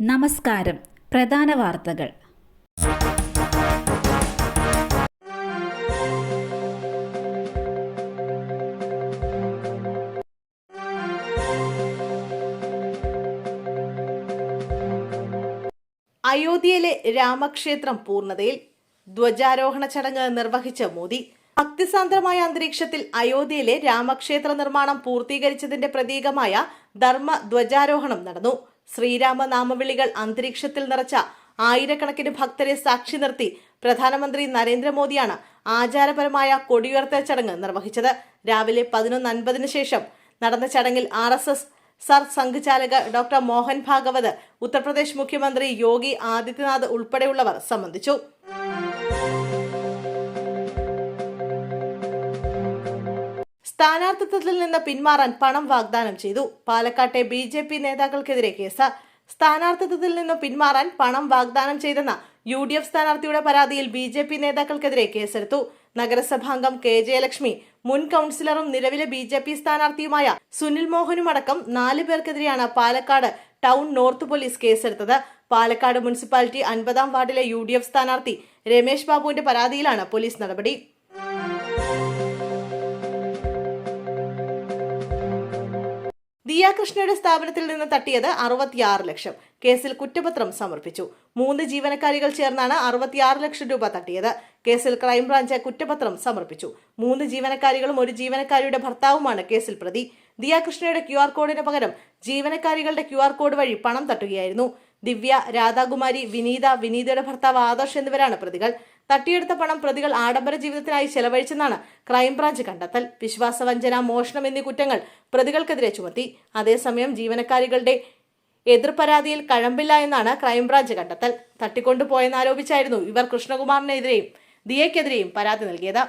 നമസ്കാരം. പ്രധാന വാർത്തകൾ. അയോധ്യയിലെ രാമക്ഷേത്രം പൂർണ്ണതയിൽ. ധ്വജാരോഹണ ചടങ്ങ് നിർവഹിച്ച മോദി. ഭക്തിസാന്ദ്രമായ അന്തരീക്ഷത്തിൽ അയോധ്യയിലെ രാമക്ഷേത്ര നിർമ്മാണം പൂർത്തീകരിച്ചതിന്റെ പ്രതീകമായ ധർമ്മ ധ്വജാരോഹണം നടന്നു. ശ്രീരാമ നാമവിളികൾ അന്തരീക്ഷത്തിൽ നിറച്ച ആയിരക്കണക്കിന് ഭക്തരെ സാക്ഷി നിർത്തി പ്രധാനമന്ത്രി നരേന്ദ്രമോദിയാണ് ആചാരപരമായ കൊടിയുയർത്തൽ ചടങ്ങ് നിർവഹിച്ചത്. രാവിലെ 11:50 ശേഷം നടന്ന ചടങ്ങിൽ RSS Sarsanghchalak doctor Mohan Bhagwat, Uttar Pradesh മുഖ്യമന്ത്രി യോഗി ആദിത്യനാഥ് ഉൾപ്പെടെയുള്ളവർ സംബന്ധിച്ചു. സ്ഥാനാർത്ഥിത്വത്തിൽ നിന്ന് പിന്മാറാൻ പണം വാഗ്ദാനം ചെയ്തു. പാലക്കാട്ടെ BJP നേതാക്കൾക്കെതിരെ കേസ്. സ്ഥാനാർത്ഥിത്വത്തിൽ നിന്ന് പിന്മാറാൻ പണം വാഗ്ദാനം ചെയ്തെന്ന UDF സ്ഥാനാർത്ഥിയുടെ പരാതിയിൽ BJP നേതാക്കൾക്കെതിരെ കേസെടുത്തു. നഗരസഭാംഗം KJ-ലക്ഷ്മി, മുൻ കൌൺസിലറും നിലവിലെ BJP സ്ഥാനാർത്ഥിയുമായ സുനിൽ മോഹനുമടക്കം 4 പേർക്കെതിരെയാണ് പാലക്കാട് ടൗൺ നോർത്ത് പോലീസ് കേസെടുത്തത്. പാലക്കാട് മുനിസിപ്പാലിറ്റി 50-ാം വാർഡിലെ UDF സ്ഥാനാർത്ഥി രമേശ് ബാബുവിന്റെ പരാതിയിലാണ് പോലീസ് നടപടി. ദിയ കൃഷ്ണയുടെ സ്ഥാപനത്തിൽ നിന്ന് തട്ടിയത് 66 ലക്ഷം. കേസിൽ കുറ്റപത്രം സമർപ്പിച്ചു. 3 ജീവനക്കാരികൾ ചേർന്നാണ് 66 ലക്ഷം രൂപ തട്ടിയത്. കേസിൽ ക്രൈംബ്രാഞ്ച് കുറ്റപത്രം സമർപ്പിച്ചു. 3 ജീവനക്കാരികളും 1 ജീവനക്കാരിയുടെ ഭർത്താവുമാണ് കേസിൽ പ്രതി. ദിയ കൃഷ്ണയുടെ QR കോഡിന് പകരം ജീവനക്കാരികളുടെ QR കോഡ് വഴി പണം തട്ടുകയായിരുന്നു. ദിവ്യ, രാധാകുമാരി, വിനീത, വിനീതയുടെ ഭർത്താവ് ആദർശ് എന്നിവരാണ് പ്രതികൾ. തട്ടിയെടുത്ത പണം പ്രതികൾ ആഡംബര ജീവിതത്തിനായി ചെലവഴിച്ചെന്നാണ് ക്രൈംബ്രാഞ്ച് കണ്ടെത്തൽ. വിശ്വാസവഞ്ചന, മോഷണം എന്നീ കുറ്റങ്ങൾ പ്രതികൾക്കെതിരെ ചുമത്തി. അതേസമയം ജീവനക്കാരികളുടെ എതിർപരാതിയിൽ കഴമ്പില്ല എന്നാണ് ക്രൈംബ്രാഞ്ച് കണ്ടെത്തൽ. തട്ടിക്കൊണ്ടുപോയെന്നാരോപിച്ചായിരുന്നു ഇവർ കൃഷ്ണകുമാറിനെതിരെയും ദിയയ്ക്കെതിരെയും പരാതി നൽകിയത്.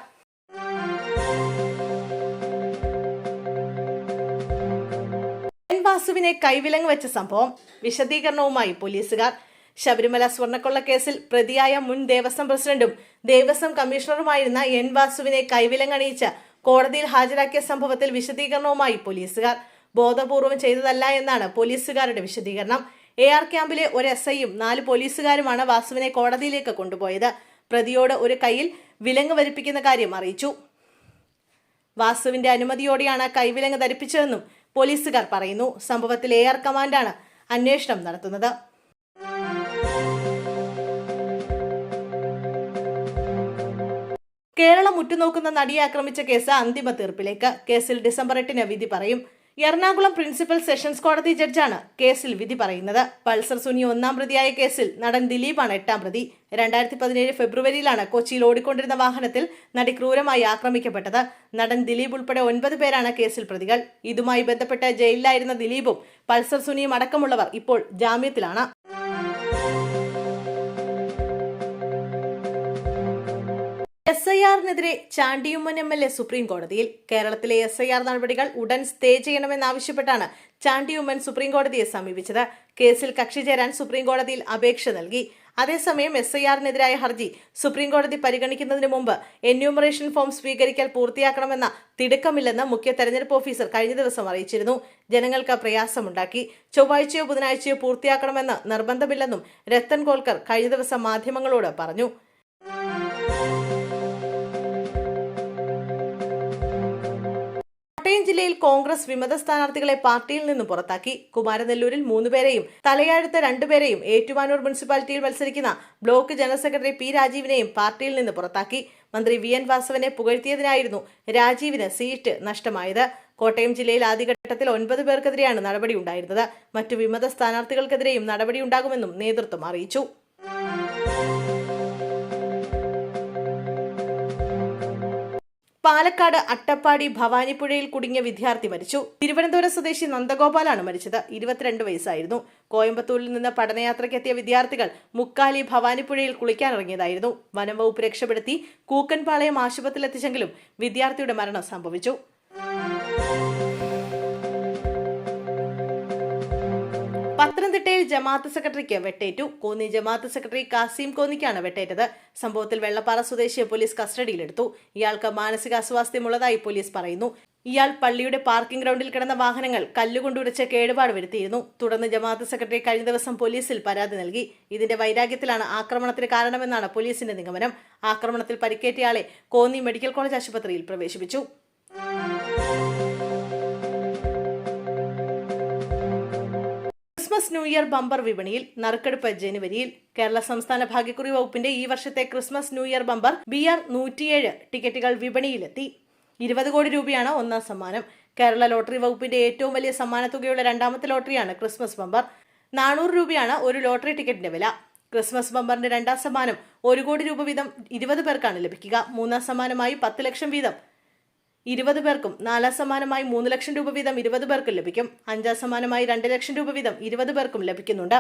വാസുവിനെ കൈവിലങ്ങ് വെച്ച സംഭവം. വിശദീകരണവുമായി പോലീസുകാർ. ശബരിമല സ്വർണ്ണക്കൊള്ള കേസിൽ പ്രതിയായ മുൻ ദേവസ്വം പ്രസിഡന്റും ദേവസ്വം കമ്മീഷണറുമായിരുന്ന N വാസുവിനെ കൈവിലങ്ങണിയിച്ച് കോടതിയിൽ ഹാജരാക്കിയ സംഭവത്തിൽ വിശദീകരണവുമായി പോലീസുകാർ. ബോധപൂർവം ചെയ്തതല്ല എന്നാണ് പോലീസുകാരുടെ വിശദീകരണം. AR ക്യാമ്പിലെ ഒരു SIയും 4 പോലീസുകാരുമാണ് വാസുവിനെ കോടതിയിലേക്ക് കൊണ്ടുപോയത്. പ്രതിയോട് ഒരു കൈയിൽ വിലങ്ങ് വരിപ്പിക്കുന്ന കാര്യം അറിയിച്ചു. വാസുവിന്റെ അനുമതിയോടെയാണ് കൈവിലങ്ങ് ധരിപ്പിച്ചതെന്നും പോലീസുകാർ പറയുന്നു. സംഭവത്തിൽ AR കമാൻഡാണ് അന്വേഷണം നടത്തുന്നത്. കേരളം ഉറ്റുനോക്കുന്ന നടിയെ ആക്രമിച്ച കേസ് അന്തിമ തീർപ്പിലേക്ക്. കേസിൽ ഡിസംബർ 8 വിധി പറയും. എറണാകുളം പ്രിൻസിപ്പൽ സെഷൻസ് കോടതി ജഡ്ജാണ് കേസിൽ വിധി പറയുന്നത്. പൾസർ സുനി 1-ാം പ്രതിയായ കേസിൽ നടൻ ദിലീപാണ് 8-ാം പ്രതി. 2017 ഫെബ്രുവരിയിലാണ് കൊച്ചിയിൽ ഓടിക്കൊണ്ടിരുന്ന വാഹനത്തിൽ നടി ക്രൂരമായി ആക്രമിക്കപ്പെട്ടത്. നടൻ ദിലീപ് ഉൾപ്പെടെ 9 പേരാണ് കേസിൽ പ്രതികൾ. ഇതുമായി ബന്ധപ്പെട്ട് ജയിലിലായിരുന്ന ദിലീപും പൾസർ സുനിയും അടക്കമുള്ളവർ ഇപ്പോൾ ജാമ്യത്തിലാണ്. SIR-നെതിരെ ചാണ്ടിയുമ്മൻ MLA സുപ്രീം കോടതിയിൽ. കേരളത്തിലെ SIR നടപടികൾ ഉടൻ സ്റ്റേ ചെയ്യണമെന്നാവശ്യപ്പെട്ടാണ് ചാണ്ടിയുമ്മൻ സുപ്രീം കോടതിയെ സമീപിച്ചത്. കേസിൽ കക്ഷി ചേരാൻ സുപ്രീം കോടതിയിൽ അപേക്ഷ നൽകി. അതേസമയം SIR-നെതിരായ ഹർജി സുപ്രീം കോടതി പരിഗണിക്കുന്നതിന് മുമ്പ് എന്യൂമറേഷൻ ഫോം സ്വീകരിക്കൽ പൂർത്തിയാക്കണമെന്ന തിടുക്കമില്ലെന്ന് മുഖ്യ തെരഞ്ഞെടുപ്പ് ഓഫീസർ കഴിഞ്ഞ ദിവസം അറിയിച്ചിരുന്നു. ജനങ്ങൾക്ക് പ്രയാസമുണ്ടാക്കി. ചൊവ്വാഴ്ചയോ ബുധനാഴ്ചയോ പൂർത്തിയാക്കണമെന്ന് നിർബന്ധമില്ലെന്നും രത്തൻ കോൽക്കർ കഴിഞ്ഞ ദിവസം മാധ്യമങ്ങളോട് പറഞ്ഞു. കോട്ടയം ജില്ലയിൽ കോൺഗ്രസ് വിമത സ്ഥാനാർത്ഥികളെ പാർട്ടിയിൽ നിന്നും പുറത്താക്കി. കുമാരനെല്ലൂരിൽ 3 പേരെയും തലയാഴത്ത് 2 പേരെയും ഏറ്റുമാനൂർ മുനിസിപ്പാലിറ്റിയിൽ മത്സരിക്കുന്ന ബ്ലോക്ക് ജനറൽ സെക്രട്ടറി P രാജീവിനെയും പാർട്ടിയിൽ നിന്ന് പുറത്താക്കി. മന്ത്രി VN വാസവനെ പുകഴ്ത്തിയതിനായിരുന്നു രാജീവിന് സീറ്റ് നഷ്ടമായത്. കോട്ടയം ജില്ലയിൽ ആദ്യഘട്ടത്തിൽ 9 പേർക്കെതിരെയാണ് നടപടിയുണ്ടായിരുന്നത്. മറ്റു വിമത സ്ഥാനാർത്ഥികൾക്കെതിരെയും നടപടിയുണ്ടാകുമെന്നും നേതൃത്വം അറിയിച്ചു. പാലക്കാട് അട്ടപ്പാടി ഭവാനിപ്പുഴയിൽ കുടുങ്ങിയ വിദ്യാർത്ഥി മരിച്ചു. തിരുവനന്തപുരം സ്വദേശി നന്ദഗോപാലാണ് മരിച്ചത്. 22 വയസ്സായിരുന്നു. കോയമ്പത്തൂരിൽ നിന്ന് പഠനയാത്രയ്ക്കെത്തിയ വിദ്യാർത്ഥികൾ മുക്കാലി ഭവാനിപ്പുഴയിൽ കുളിക്കാനിറങ്ങിയതായിരുന്നു. വനം വകുപ്പ് രക്ഷപ്പെടുത്തി കൂക്കൻപാളയം ആശുപത്രിയിൽ എത്തിച്ചെങ്കിലും വിദ്യാർത്ഥിയുടെ മരണം സംഭവിച്ചു. പത്തനംതിട്ടയിൽ ജമാഅത്ത് സെക്രട്ടറിക്ക് വെട്ടേറ്റു. കോന്നി ജമാഅത്ത് സെക്രട്ടറി കാസിം കോന്നിക്കാണ് വെട്ടേറ്റത്. സംഭവത്തിൽ വെള്ളപ്പാറ സ്വദേശിയെ പോലീസ് കസ്റ്റഡിയിലെടുത്തു. ഇയാൾക്ക് മാനസിക അസ്വാസ്ഥ്യമുള്ളതായി പോലീസ് പറയുന്നു. ഇയാൾ പള്ളിയുടെ പാർക്കിംഗ് ഗ്രൗണ്ടിൽ കിടന്ന വാഹനങ്ങൾ കല്ലുകൊണ്ടുടച്ച് കേടുപാട് വരുത്തിയിരുന്നു. തുടർന്ന് ജമാഅത്ത് സെക്രട്ടറി കഴിഞ്ഞ ദിവസം പോലീസിൽ പരാതി നൽകി. ഇതിന്റെ വൈരാഗ്യത്തിലാണ് ആക്രമണത്തിന് കാരണമെന്നാണ് പോലീസിന്റെ നിഗമനം. ആക്രമണത്തിൽ പരിക്കേറ്റയാളെ കോന്നി മെഡിക്കൽ കോളേജ് ആശുപത്രിയിൽ പ്രവേശിപ്പിച്ചു. ക്രിസ്മസ് ന്യൂ ഇയർ ബമ്പർ വിപണിയിൽ നറുക്കെടുപ്പ് ജനുവരിയിൽ. കേരള സംസ്ഥാന ഭാഗ്യക്കുറി വകുപ്പിന്റെ ഈ വർഷത്തെ Christmas new year bumper BR 107 ടിക്കറ്റുകൾ വിപണിയിലെത്തി. 20 കോടി രൂപയാണ് ഒന്നാം സമ്മാനം. കേരള ലോട്ടറി വകുപ്പിന്റെ ഏറ്റവും വലിയ സമ്മാനത്തുകയുള്ള രണ്ടാമത്തെ ലോട്ടറിയാണ് ക്രിസ്മസ് ബമ്പർ. 400 രൂപയാണ് ഒരു ലോട്ടറി ടിക്കറ്റിന്റെ വില. ക്രിസ്മസ് ബമ്പറിന്റെ രണ്ടാം സമ്മാനം 1 കോടി രൂപ വീതം 20 പേർക്കാണ് ലഭിക്കുക. മൂന്നാം സമ്മാനമായി 10 ലക്ഷം വീതം 20 പേർക്കും, 4ാം സമ്മാനമായി 3 ലക്ഷം രൂപ വീതം 20 പേർക്കും ലഭിക്കും. 5ാം സമ്മാനമായി 2 ലക്ഷം രൂപ വീതം 20 പേർക്കും ലഭിക്കുന്നുണ്ട്.